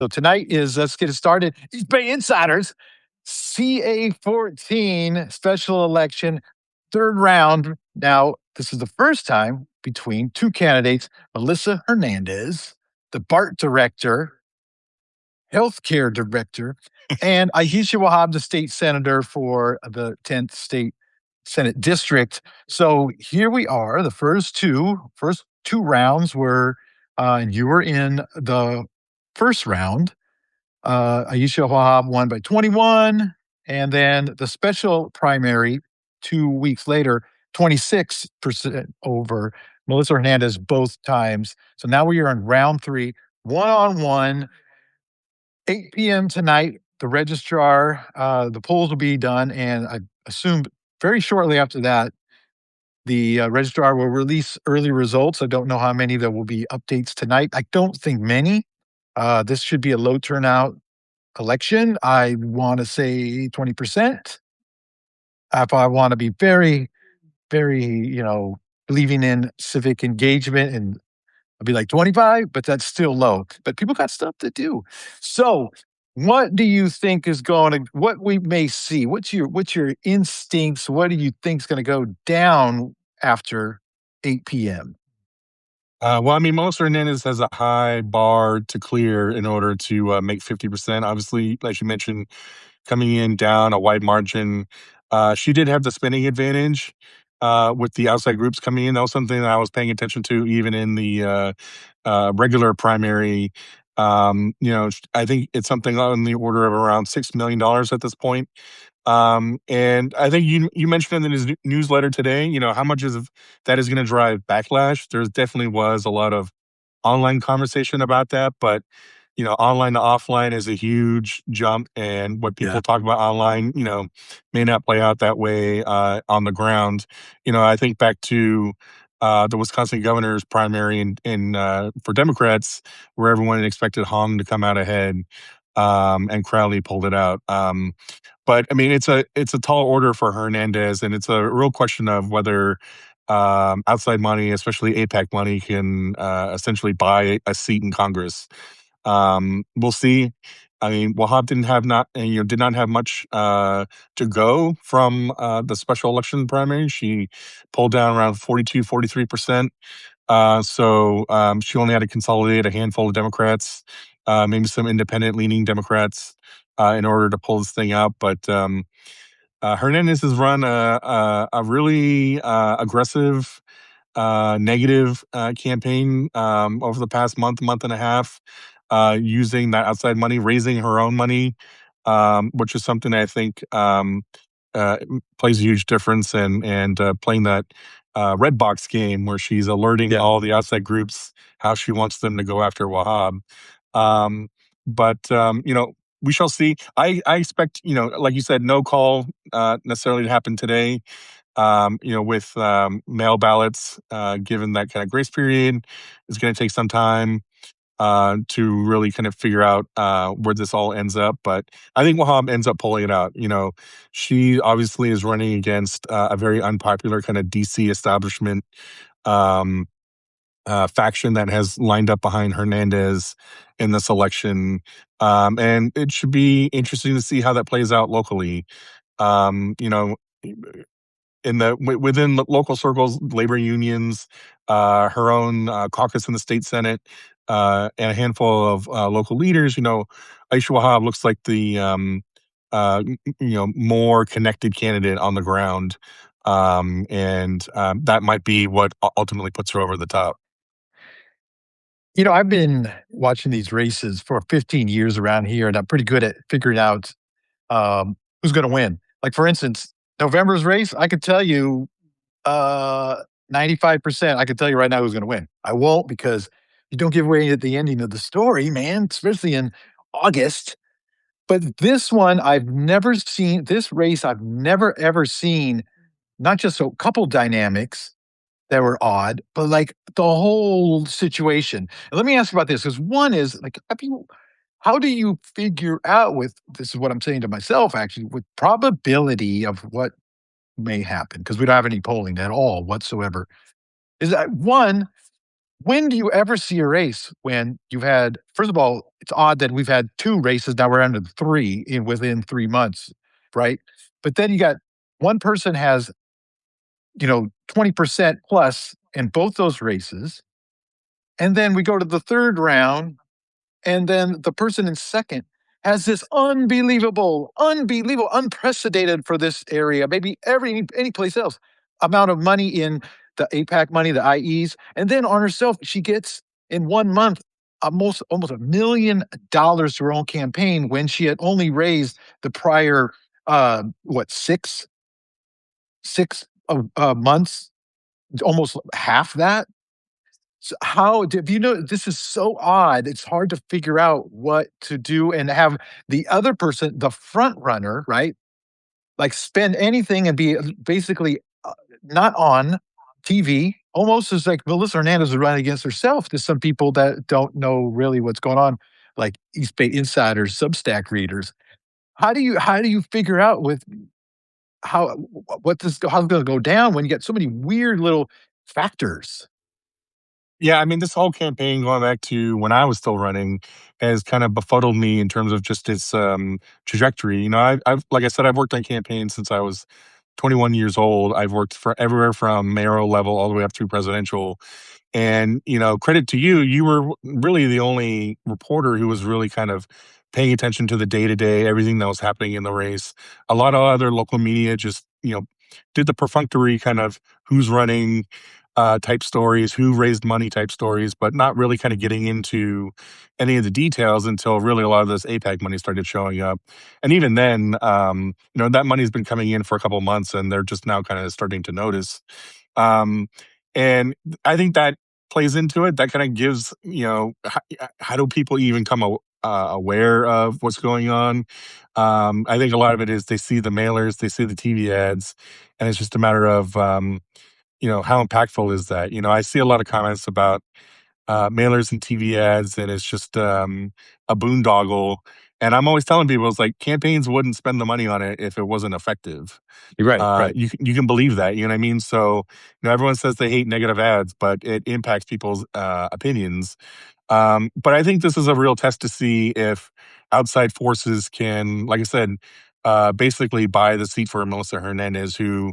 So tonight is let's get it started. East Bay Insiders, CA14 special election, third round. Now, this is the first time between two candidates, Melissa Hernandez, the BART director, healthcare director, and Aisha Wahab, the state senator for the 10th state Senate district. So here we are. The first two rounds were, and you were in the first round. Aisha Wahab won by 21. And then the special primary 2 weeks later, 26% over Melissa Hernandez both times. So now we are in round three, one on one, 8 p.m. tonight. The registrar, the polls will be done. And I assume very shortly after that, the registrar will release early results. I don't know how many there will be updates tonight. I don't think many. This should be a low turnout election. I want to say 20%. If I want to be very, very, believing in civic engagement, and I'll be like 25, but that's still low. But people got stuff to do. So what do you think is what we may see? What's your instincts? What do you think is going to go down after 8 p.m.? Well, I mean, Melissa Hernandez has a high bar to clear in order to make 50%. Obviously, like you mentioned, coming in down a wide margin. She did have the spending advantage with the outside groups coming in. That was something that I was paying attention to even in the regular primary. I think it's something on the order of around $6 million at this point. And I think you mentioned in his newsletter today, how much of that is going to drive backlash. There definitely was a lot of online conversation about that, but online to offline is a huge jump, and what Yeah. people talk about online, may not play out that way on the ground. I think back to the Wisconsin governor's primary in for Democrats, where everyone expected Hong to come out ahead, and Crowley pulled it out. But I mean, it's a tall order for Hernandez, and it's a real question of whether outside money, especially APAC money, can essentially buy a seat in Congress. We'll see. I mean, Wahab did not have much to go from the special election primary. She pulled down around 43%. So she only had to consolidate a handful of Democrats, maybe some independent leaning Democrats, in order to pull this thing out. But Hernandez has run a really aggressive, negative campaign over the past month and a half, using that outside money, raising her own money, which is something I think plays a huge difference, and playing that red box game where she's alerting Yeah. all the outside groups how she wants them to go after Wahab. Um, but we shall see. I expect, like you said, no call necessarily to happen today. With mail ballots, given that kind of grace period, it's going to take some time to really kind of figure out where this all ends up. But I think Wahab ends up pulling it out. She obviously is running against a very unpopular kind of DC establishment um, faction that has lined up behind Hernandez in this election. And it should be interesting to see how that plays out locally. Um, you know, within the local circles, labor unions, her own caucus in the state senate, and a handful of local leaders. Aisha Wahab looks like the more connected candidate on the ground, and that might be what ultimately puts her over the top. I've been watching these races for 15 years around here, and I'm pretty good at figuring out who's going to win. Like, for instance, November's race, I could tell you 95%. I could tell you right now who's going to win. I won't, because you don't give away at the ending of the story, man, especially in August. But this one, I've never seen, this race, I've never ever seen, not just a couple dynamics that were odd, but like the whole situation. And let me ask you about this, because one is like, how do you figure out, with this is what I'm saying to myself actually, with probability of what may happen, because we don't have any polling at all whatsoever. Is that one? When do you ever see a race when you've had, first of all, it's odd that we've had 2 races, now we're under 3 in within 3 months, right? But then you got one person has, 20% plus in both those races, and then we go to the 3rd round, and then the person in second has this unbelievable, unprecedented for this area, maybe any place else, amount of money in the APAC money, the IEs, and then on herself, she gets in 1 month almost $1 million to her own campaign when she had only raised the prior what 6 months, almost half that. So how did you know this is so odd, it's hard to figure out what to do and have the other person, the front runner, right? Like, spend anything and be basically, not on TV, almost as like Melissa Hernandez is running against herself to some people that don't know really what's going on, like East Bay insiders, Substack readers. How do you figure out with how what this how's it gonna go down when you get so many weird little factors? Yeah, I mean, this whole campaign going back to when I was still running has kind of befuddled me in terms of just its trajectory. I've like I said, I've worked on campaigns since I was 21 years old. I've worked for everywhere from mayoral level all the way up through presidential. And, credit to you, you were really the only reporter who was really kind of paying attention to the day to day, everything that was happening in the race. A lot of other local media just, did the perfunctory kind of who's running type stories, who raised money type stories, but not really kind of getting into any of the details until really a lot of this APAC money started showing up. And even then, that money's been coming in for a couple of months and they're just now kind of starting to notice. Um, and I think that plays into it. That kind of gives, how do people even come aware of what's going on? I think a lot of it is they see the mailers, they see the TV ads, and it's just a matter of, how impactful is that? I see a lot of comments about mailers and TV ads, and it's just a boondoggle. And I'm always telling people, it's like campaigns wouldn't spend the money on it if it wasn't effective. You're right, right. You can believe that, you know what I mean? So, everyone says they hate negative ads, but it impacts people's opinions. But I think this is a real test to see if outside forces can, like I said, basically buy the seat for Melissa Hernandez, who,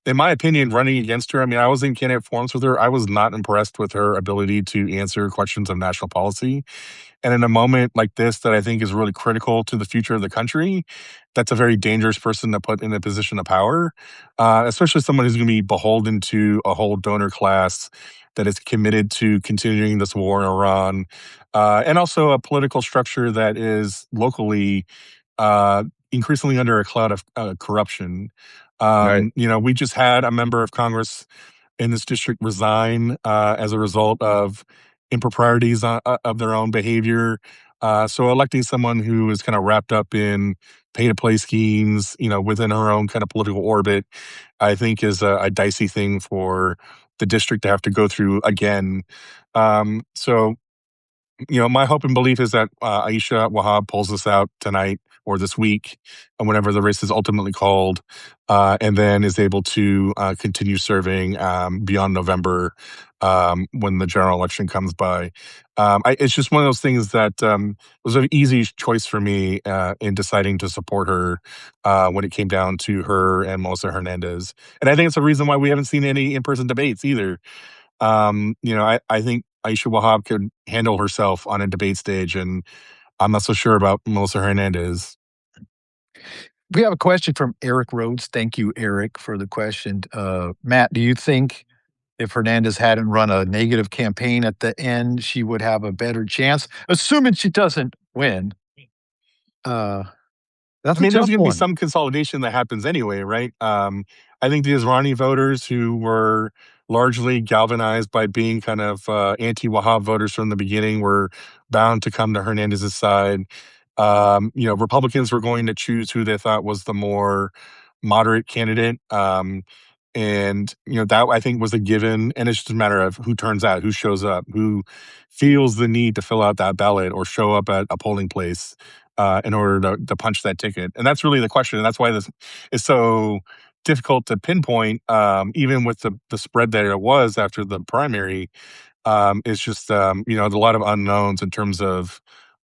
in my opinion, running against her, I mean, I was in candidate forums with her. I was not impressed with her ability to answer questions of national policy. And in a moment like this, that I think is really critical to the future of the country, that's a very dangerous person to put in a position of power, especially someone who's going to be beholden to a whole donor class that is committed to continuing this war in Iran, and also a political structure that is locally uh, increasingly under a cloud of corruption. Right. We just had a member of Congress in this district resign as a result of improprieties of their own behavior. So electing someone who is kind of wrapped up in pay to play schemes, within her own kind of political orbit, I think is a dicey thing for the district to have to go through again. So my hope and belief is that Aisha Wahab pulls this out tonight or this week, and whenever the race is ultimately called, and then is able to continue serving beyond November when the general election comes by. It's just one of those things that was an easy choice for me in deciding to support her when it came down to her and Melissa Hernandez. And I think it's a reason why we haven't seen any in person debates either. I think Aisha Wahab could handle herself on a debate stage, and I'm not so sure about Melissa Hernandez. We have a question from Eric Rhodes. Thank you, Eric, for the question. Matt, do you think if Hernandez hadn't run a negative campaign at the end, she would have a better chance, assuming she doesn't win? Uh, I that's a mean, there's tough going to be one. some consolidation that happens anyway, right? I think the Israeli voters who were largely galvanized by being kind of anti-Wahhab voters from the beginning were bound to come to Hernandez's side. Republicans were going to choose who they thought was the more moderate candidate. And that I think was a given, and it's just a matter of who turns out, who shows up, who feels the need to fill out that ballot or show up at a polling place in order to punch that ticket. And that's really the question, and that's why this is so difficult to pinpoint, even with the spread that it was after the primary. It's just a lot of unknowns in terms of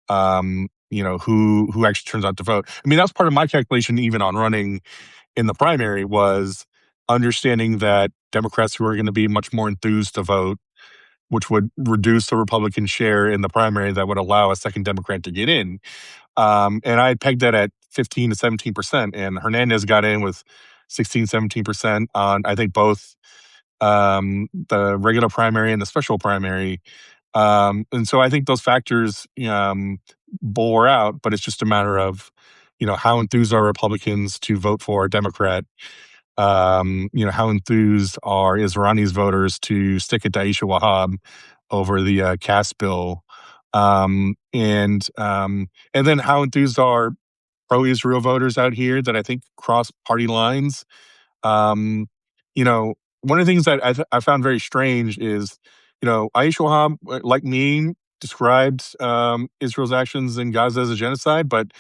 who actually turns out to vote. I mean, that's part of my calculation, even on running in the primary, was understanding that Democrats who are going to be much more enthused to vote, which would reduce the Republican share in the primary, that would allow a second Democrat to get in. And I pegged that at 15 to 17%, and Hernandez got in with 16, 17% on, I think, both the regular primary and the special primary. And so I think those factors bore out, but it's just a matter of, how enthused are Republicans to vote for a Democrat? How enthused are Israani's voters to stick it to Aisha Wahab over the Cass bill? And then how enthused are pro-Israel voters out here that I think cross party lines? Um, One of the things that I found very strange is, Aisha Wahab, like me, described Israel's actions in Gaza as a genocide, but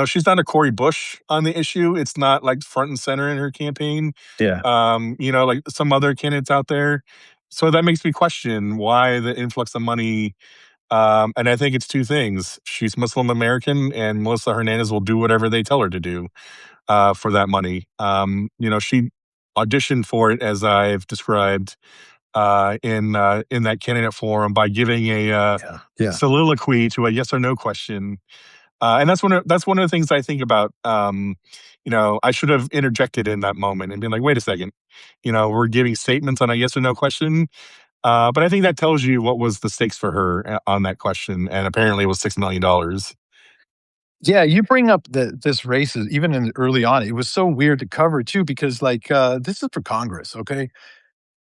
she's not a Cori Bush on the issue. It's not like front and center in her campaign. Yeah. Like some other candidates out there. So that makes me question why the influx of money. And I think it's two things. She's Muslim American, and Melissa Hernandez will do whatever they tell her to do for that money. She auditioned for it, as I've described in that candidate forum, by giving a Yeah. Yeah. soliloquy to a yes or no question. And that's one of the things I think about. I should have interjected in that moment and been like, "Wait a second, we're giving statements on a yes or no question." But I think that tells you what was the stakes for her on that question, and apparently it was $6 million. Yeah, you bring up this races even in early on. It was so weird to cover too because this is for Congress, okay?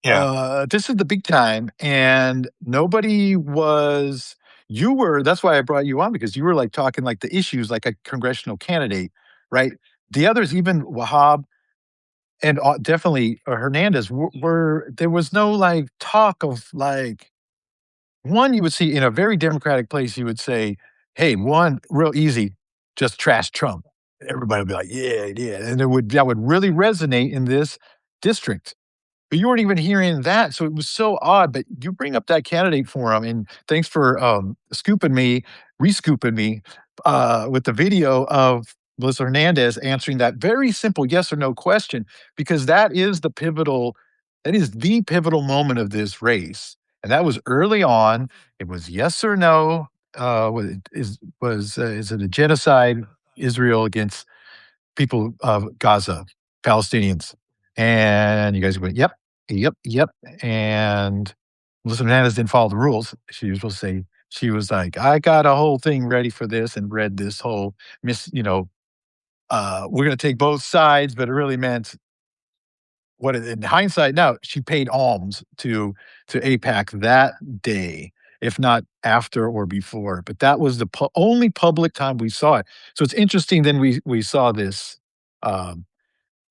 Yeah, This is the big time, and nobody was. You were. That's why I brought you on because you were like talking like the issues like a congressional candidate, right? The others, even Wahab and definitely Hernandez, were there was no like talk of like one you would see in a very democratic place. You would say, "Hey, one real easy, just trash Trump." Everybody would be like, "Yeah, yeah," and that would really resonate in this district. But you weren't even hearing that, so it was so odd, but you bring up that candidate forum, and thanks for, re-scooping me, with the video of Melissa Hernandez answering that very simple yes or no question, because that is the pivotal moment of this race, and that was early on. It was yes or no, is it a genocide, Israel against people of Gaza, Palestinians. And you guys went, yep, yep, yep. And Melissa Hernandez didn't follow the rules. She was supposed to say, she was like, I got a whole thing ready for this and read this whole we're going to take both sides, but it really meant in hindsight now, she paid alms to APAC that day, if not after or before. But that was the only public time we saw it. So it's interesting. Then we saw um,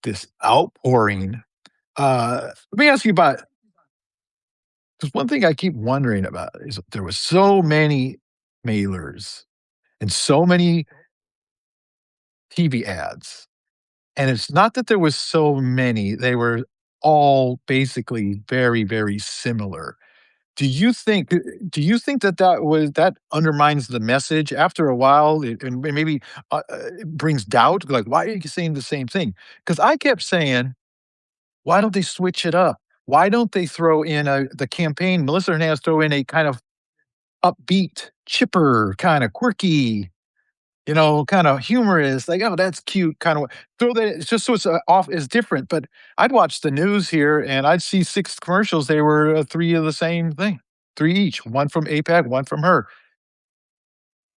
this outpouring. Let me ask you about because one thing I keep wondering about is there was so many mailers and so many TV ads, and it's not that there was so many; they were all basically very, very similar. Do you think do you think that undermines the message after a while, and maybe, it brings doubt, like, "Why are you saying the same thing?" Because I kept saying, "Why don't they switch it up? Why don't they throw in the campaign Melissa Hernandez throw in a kind of upbeat, chipper, kinda quirky, kinda humorous, like, "Oh, that's cute," kinda throw that it's just so it's, off it's different, but I'd watch the news here, and I'd see 6 commercials, they were, 3 of the same thing, 3 each, 1 from APAC, 1 from her.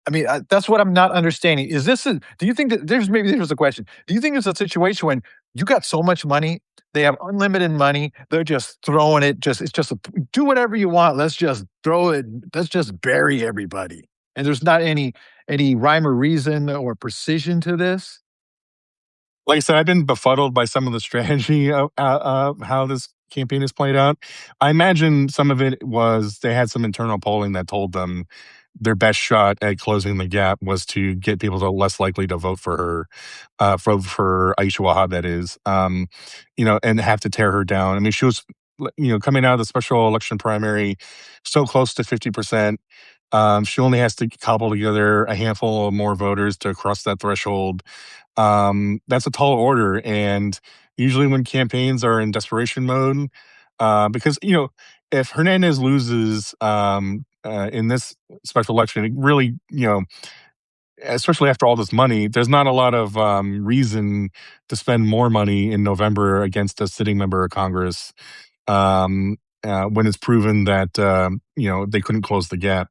I mean, that's what I'm not understanding. Is this a do you think that there's a question. Do you think there's a situation when you got so much money, they have unlimited money, they're just throwing it, it's just a do whatever you want, let's just throw it, let's just bury everybody. And there's not any rhyme or reason or precision to this? like I said, I've been befuddled by some of the strategy of how this campaign is played out. I imagine some of it was they had some internal polling that told them their best shot at closing the gap was to get people to less likely to vote for her, for Aisha Wahab, that is, and have to tear her down. I mean, she was coming out of the special election primary, so close to 50%. She only has to cobble together a handful of more voters to cross that threshold. That's a tall order, and usually when campaigns are in desperation mode, because if Hernandez loses in this special election, it really, especially after all this money, there's not a lot of reason to spend more money in November against a sitting member of Congress, when it's proven that they couldn't close the gap,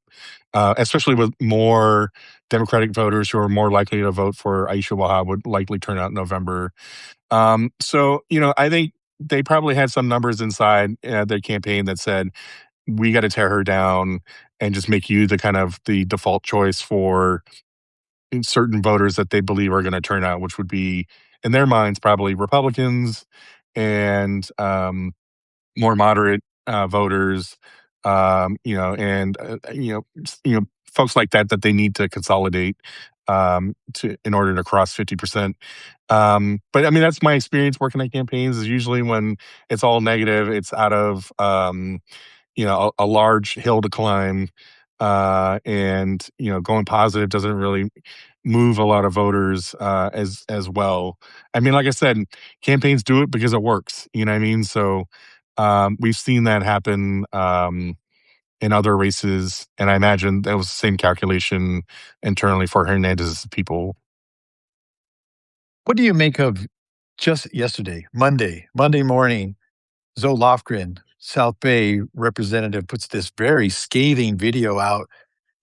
especially with more Democratic voters who are more likely to vote for Aisha Wahab would likely turn out in November. So I think they probably had some numbers inside their campaign that said we got to tear her down and just make you the kind of the default choice for certain voters that they believe are going to turn out, which would be in their minds probably Republicans and more moderate voters, and folks like that that they need to consolidate to in order to cross 50%. But I mean, that's my experience working at campaigns. Is usually when it's all negative, it's out of a large hill to climb, and going positive doesn't really move a lot of voters as well. I mean, like I said, campaigns do it because it works. You know what I mean? So we've seen that happen in other races, and I imagine that was the same calculation internally for Hernandez's people. What do you make of just yesterday, Monday morning, Zoe Lofgren, South Bay representative, puts this very scathing video out,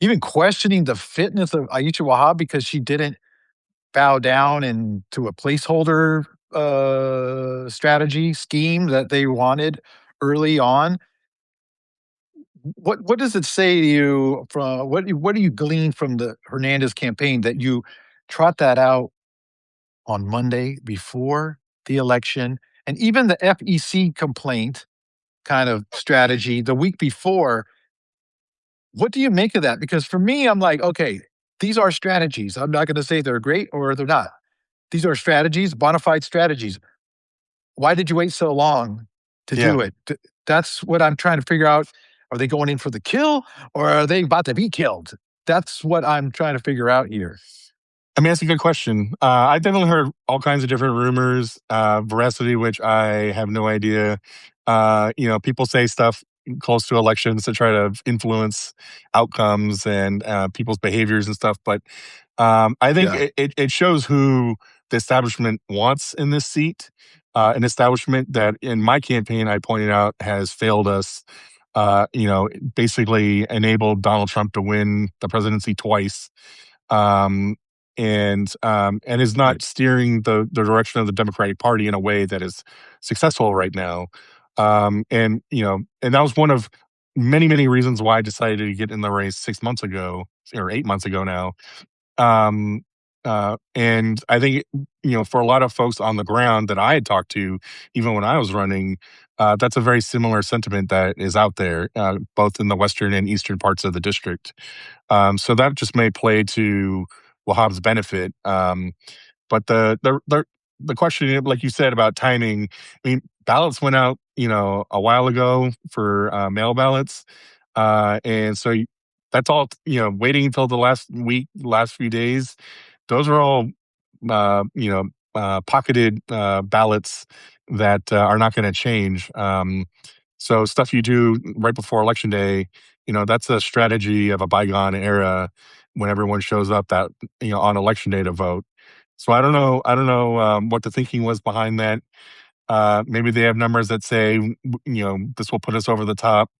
even questioning the fitness of Aisha Wahab because she didn't bow down to a placeholder strategy scheme that they wanted early on. What does it say to you from what do you glean from the Hernandez campaign that you trot that out on Monday before the election, and even the FEC complaint kind of strategy the week before? What do you make of that? Because for me, I'm like, okay, these are strategies. I'm not going to say they're great or they're not. These are strategies, bona fide strategies. Why did you wait so long to Yeah. do it? That's what I'm trying to figure out. Are they going in for the kill or are they about to be killed? That's what I'm trying to figure out here. I mean, that's a good question. I've definitely heard all kinds of different rumors, veracity, which I have no idea. People say stuff close to elections to try to influence outcomes and people's behaviors and stuff. But I think Yeah. it shows who the establishment wants in this seat. An establishment that in my campaign I pointed out has failed us. Basically enabled Donald Trump to win the presidency twice, um, and is not Right. steering the direction of the Democratic Party in a way that is successful right now. And that was one of many reasons why I decided to get in the race 6 months ago or 8 months ago now. Um, and I think, for a lot of folks on the ground that I had talked to, even when I was running, that's a very similar sentiment that is out there, both in the western and eastern parts of the district. So that just may play to Wahab's benefit. But the question, like you said about timing, I mean, ballots went out, a while ago for mail ballots, and so that's all. Waiting until the last week, last few days, those are all pocketed ballots that are not going to change. So stuff you do right before election day, that's a strategy of a bygone era when everyone shows up that on election day to vote. So I don't know what the thinking was behind that. Maybe they have numbers that say this will put us over the top,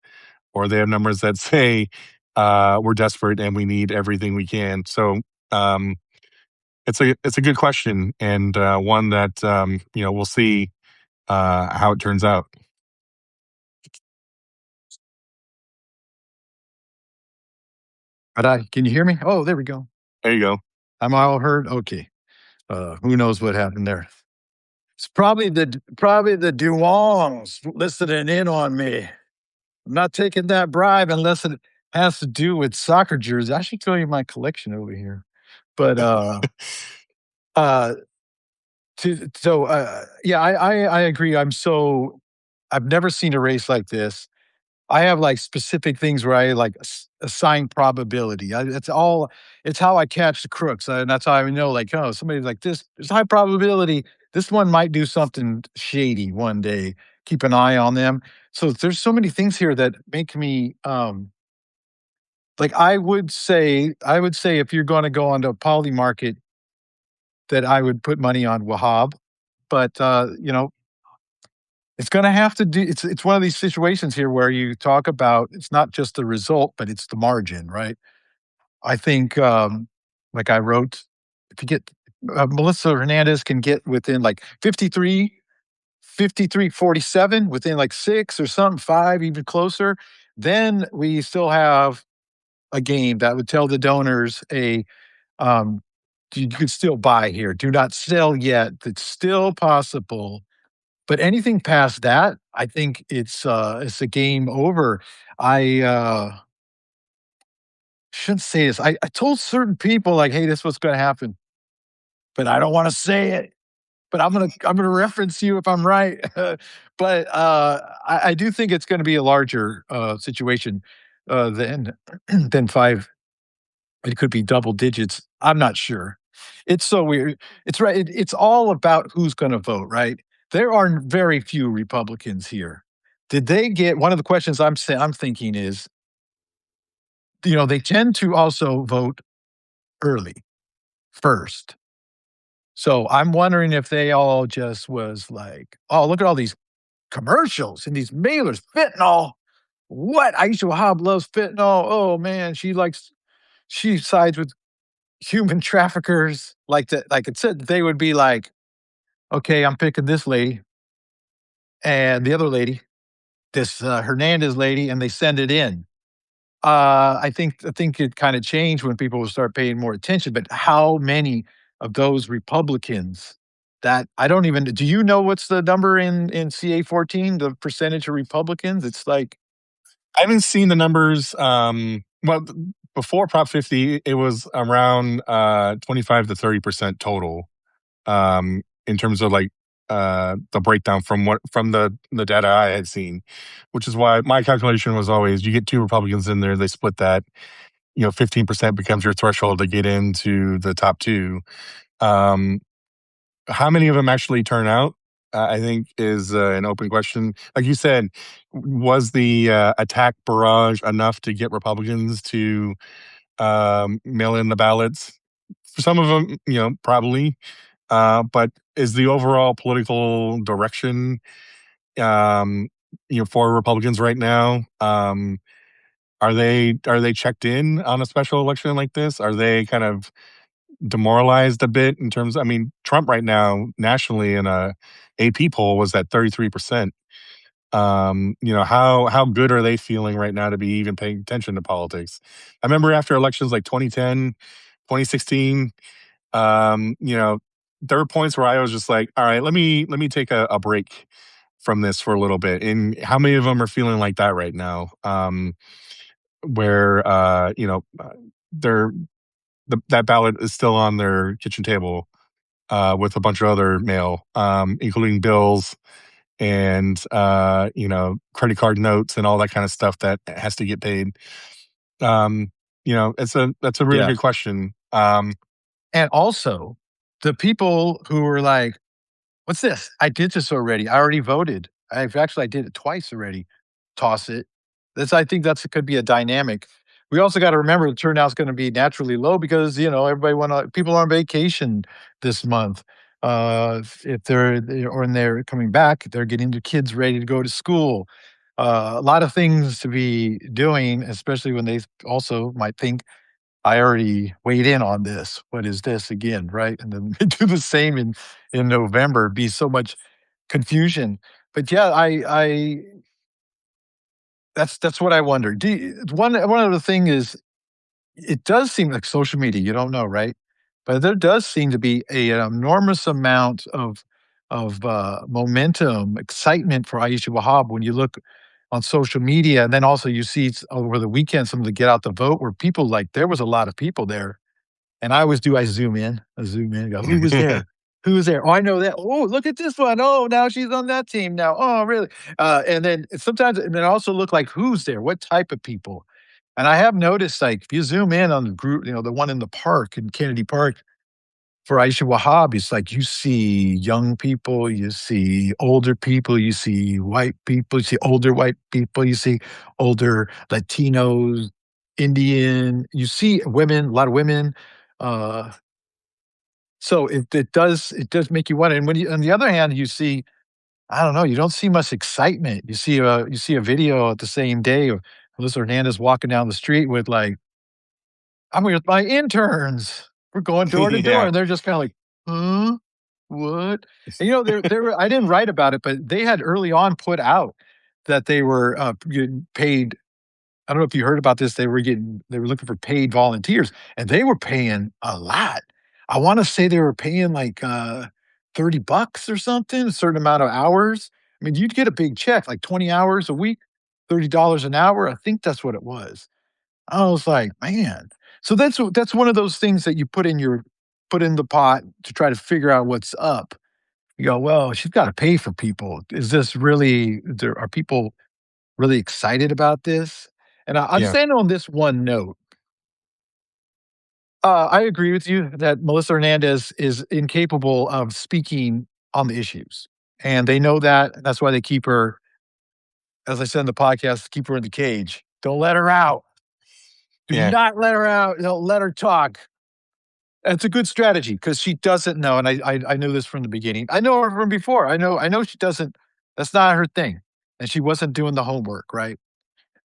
or they have numbers that say we're desperate and we need everything we can. So um, it's a good question, and one that we'll see how it turns out. But can you hear me? Oh, there we go. There you go. I'm all heard. Okay. Who knows what happened there? It's probably the Duongs listening in on me. I'm not taking that bribe unless it has to do with soccer jerseys. I should show you my collection over here. But uh, yeah, I agree. I'm so I've never seen a race like this. I have like specific things where I like assign probability. It's how I catch the crooks. And that's how I know, like, oh, somebody like this, there's high probability. This one might do something shady one day. Keep an eye on them. So there's so many things here that make me, like I would say if you're going to go onto a poly market, that I would put money on Wahab. But it's gonna have to do it's one of these situations here where you talk about it's not just the result, but it's the margin, right? I think, like I wrote, if you get Melissa Hernandez can get within like 53-47, within like 6 or something, 5, even closer, then we still have a game that would tell the donors um, you could still buy here. Do not sell yet. It's still possible. But anything past that, I think it's a game over. I shouldn't say this. I told certain people like, "Hey, this is what's gonna happen," but I don't wanna say it. But I'm gonna reference you if I'm right. But, I do think it's gonna be a larger, situation, than than 5. It could be double digits. I'm not sure. It's so weird. It's right. It's all about who's going to vote, right? There are very few Republicans here. Did they get one of the questions I'm thinking is, they tend to also vote early first. So I'm wondering if they all just was like, oh, look at all these commercials and these mailers, fentanyl. What? Aisha Wahab loves fentanyl. Oh man, she sides with human traffickers, like it said, they would be like, "Okay, I'm picking this lady and the other lady, this, Hernandez lady," and they send it in. I think it kinda changed when people would start paying more attention, but how many of those Republicans that I don't even do you know what's the number in CA14, the percentage of Republicans? It's like I haven't seen the numbers. Well, before Prop 50, it was around 25 to 30% total. In terms of like the breakdown from the data I had seen, which is why my calculation was always you get two Republicans in there, they split that. 15% becomes your threshold to get into the top two. Um, how many of them actually turn out? I think is an open question. Like you said, was the attack barrage enough to get Republicans to mail in the ballots? For some of them, probably. But is the overall political direction, um, for Republicans right now? Are they checked in on a special election like this? Are they kind of demoralized a bit in terms? I mean, Trump right now nationally in a AP poll was at 33%. How good are they feeling right now to be even paying attention to politics? I remember after elections like 2010, 2016. um, you know, there were points where I was just like, all right, let me take a break from this for a little bit. And how many of them are feeling like that right now? Where they're that ballot is still on their kitchen table with a bunch of other mail, including bills and credit card notes and all that kind of stuff that has to get paid. That's a really yeah. good question. And also, the people who were like, "What's this? I did this already. I already voted. I did it twice already. Toss it." I think could be a dynamic. We also gotta remember the turnout's gonna be naturally low because, everybody people are on vacation this month. If they're coming back, they're getting their kids ready to go to school. A lot of things to be doing, especially when they also might think I already weighed in on this. What is this again, right? And then do the same in November, be so much confusion. But yeah, I that's what I wonder. One other thing is it does seem like social media, you don't know, right? But there does seem to be an enormous amount of momentum, excitement for Aisha Wahab when you look on social media, and then also you see over the weekend some of the get out the vote where people like there was a lot of people there, and I always do. I zoom in, and go, who was there? Who's there? Oh, I know that. Oh, look at this one. Oh, now she's on that team now. Oh, really? And then sometimes and then also look like who's there, what type of people. And I have noticed, like, if you zoom in on the group, the one in the park in Kennedy Park for Aisha Wahab, it's like you see young people, you see older people, you see white people, you see older white people, you see older Latinos, Indian, you see women, a lot of women. Uh, so it does make you wonder. And when you on the other hand, you see, I don't know, you don't see much excitement. You see a video at the same day of Melissa Hernandez walking down the street with like, "I'm with my interns. We're going door to door," Yeah, and they're just kinda like, "Huh? What?" And, there were I didn't write about it, but they had early on put out that they were, getting paid. I don't know if you heard about this, they were looking for paid volunteers, and they were paying a lot. I wanna say they were paying like, $30 or something, a certain amount of hours. I mean, you'd get a big check, like 20 hours a week, $30 an hour. I think that's what it was. I was like, "Man." So that's one of those things that you put in the pot to try to figure out what's up. You go, "Well, she's gotta pay for people. Is this really are people really excited about this?" And I'll yeah, just end on this one note. I agree with you that Melissa Hernandez is incapable of speaking on the issues, and they know that, and that's why they keep her, as I said in the podcast, keep her in the cage. Don't let her out. Do yeah, not let her out. Don't let her talk. It's a good strategy because she doesn't know, and I knew this from the beginning. I know her from before. I know she doesn't. That's not her thing, and she wasn't doing the homework, right?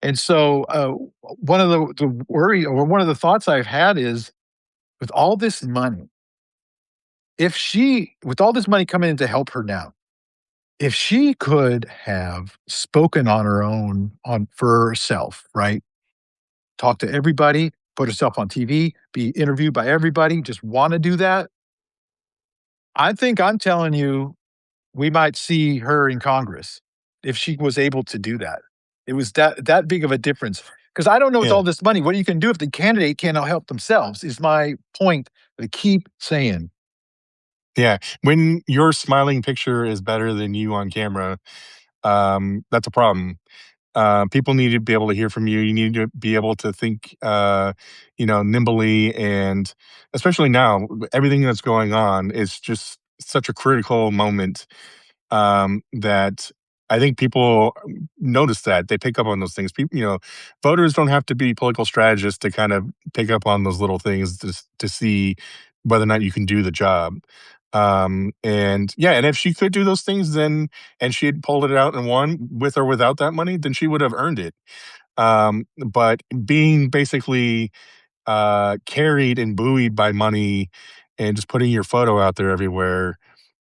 And so, one of the worry or one of the thoughts I've had is with all this money, if she with all this money coming in to help her now, if she could have spoken on her own on for herself, right? Talk to everybody, put herself on TV, be interviewed by everybody, just want to do that. I think I'm telling you, we might see her in Congress if she was able to do that. It was that big of a difference. Because I don't know with yeah. all this money, what you can do if the candidate cannot help themselves is my point that I keep saying. Yeah. When your smiling picture is better than you on camera, that's a problem. People need to be able to hear from you. You need to be able to think, nimbly, and especially now, everything that's going on is just such a critical moment that I think people notice that they pick up on those things. People, voters don't have to be political strategists to kind of pick up on those little things to see whether or not you can do the job. And yeah, and if she could do those things, then and she had pulled it out and won with or without that money, then she would have earned it. But being basically carried and buoyed by money and just putting your photo out there everywhere,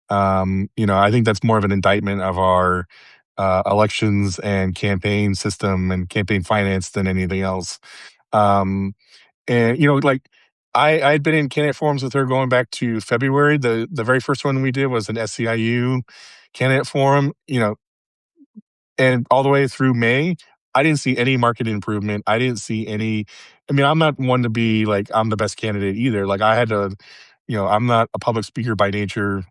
I think that's more of an indictment of our elections and campaign system and campaign finance than anything else. Um, and like I had been in candidate forums with her going back to February. The very first one we did was an SCIU candidate forum. And all the way through May, I didn't see any market improvement. I didn't see any. I mean, I'm not one to be like I'm the best candidate either. Like I had to, I'm not a public speaker by nature.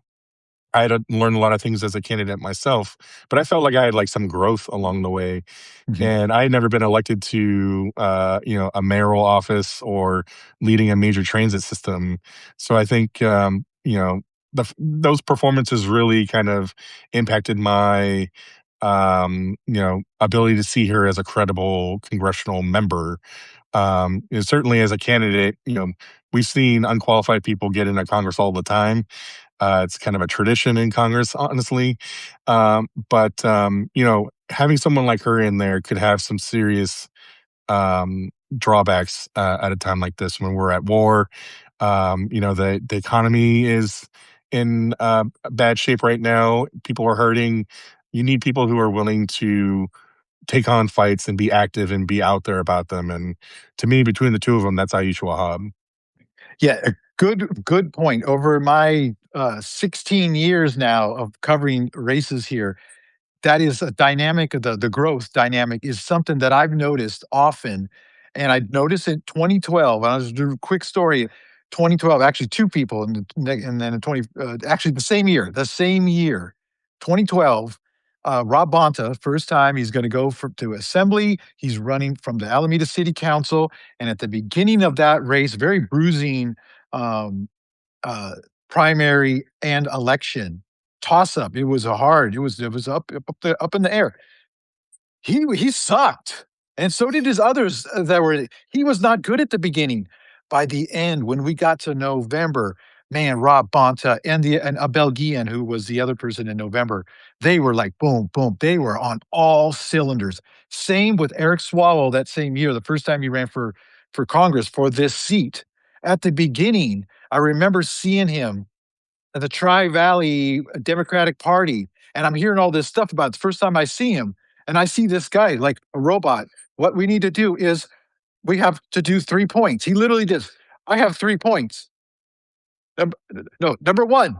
I had to learn a lot of things as a candidate myself, but I felt like I had like some growth along the way. Mhm. And I had never been elected to, a mayoral office or leading a major transit system. So I think, those performances really kind of impacted my, ability to see her as a credible congressional member. Certainly as a candidate, we've seen unqualified people get into Congress all the time. It's kind of a tradition in Congress, honestly. But having someone like her in there could have some serious drawbacks at a time like this when we're at war. The economy is in bad shape right now. People are hurting. You need people who are willing to take on fights and be active and be out there about them. And to me, between the two of them, that's Aisha Wahab. Yeah, a good point. Over my 16 years now of covering races here, that is a dynamic of the growth dynamic is something that I've noticed often. And I noticed in 2012, and I'll just do a quick story. 2012, actually 2 people, and then in 20 actually the same year, 2012, Rob Bonta, first time he's gonna go for to assembly, he's running from the Alameda City Council, and at the beginning of that race, very bruising, um, uh, primary and election toss-up, it was up in the air. He sucked, and so did his others that were he was not good at the beginning. By the end, when we got to November, man, Rob Bonta and Abel Guillen, who was the other person in November, they were like boom, boom. They were on all cylinders. Same with Eric Swalwell that same year, the first time he ran for Congress for this seat. At the beginning, I remember seeing him at the Tri-Valley Democratic Party, and I'm hearing all this stuff about it. The first time I see him, and I see this guy like a robot. What we need to do is we have to do 3 points. He literally did. I have 3 points. Number no, number 1,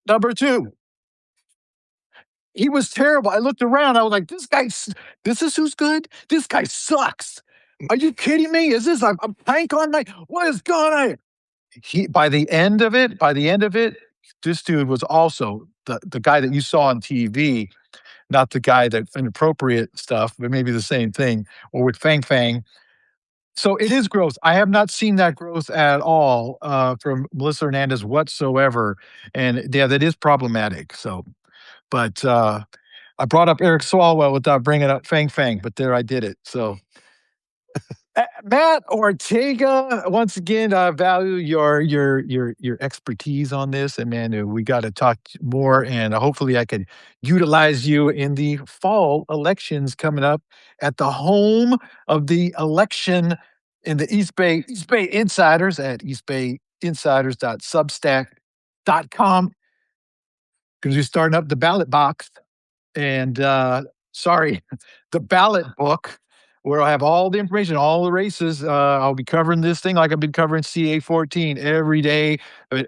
number 2. He was terrible. I looked around, I was like, this is who's good? This guy sucks. Are you kidding me? Is this I'm Tank on night? What is going on? He by the end of it, this dude was also the guy that you saw on TV, not the guy that inappropriate stuff, but maybe the same thing, or with Fang Fang. So it is growth. I have not seen that growth at all from Melissa Hernandez whatsoever, and yeah, that is problematic. So, but I brought up Eric Swalwell without bringing up Fang Fang, but there I did it. So Matt Ortega, once again, I value your expertise on this, and man, we got to talk more, and hopefully, I can utilize you in the fall elections coming up at the home of the election in the East Bay Insiders at eastbayinsiders.substack.com. Because we're starting up the ballot box and sorry, the ballot book where I have all the information, all the races. I'll be covering this thing like I've been covering CA14 every day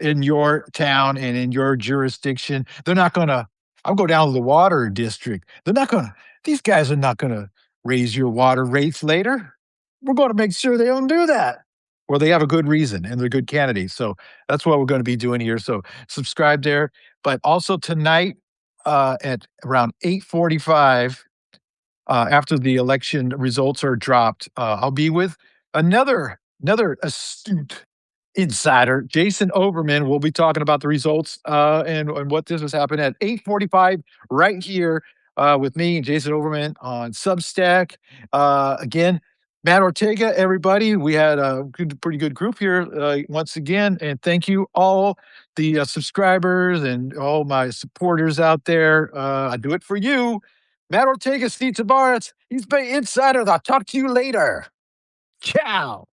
in your town and in your jurisdiction. They're not gonna. I'll go down to the water district. They're not gonna. These guys are not gonna raise your water rates later. We're going to make sure they don't do that. Or they have a good reason and they're good candidates. So that's what we're going to be doing here. So subscribe there. But also tonight, at around 8:45, after the election results are dropped, I'll be with another astute insider, Jason Overman. We'll be talking about the results and what this has happened at 8:45 right here with me and Jason Overman on Substack. Again, Matt Ortega, everybody. We had a pretty good group here once again, and thank you all the subscribers and all my supporters out there. I do it for you. Matt Ortega, Steve Tavares, he's Bay Insider. I'll talk to you later. Ciao.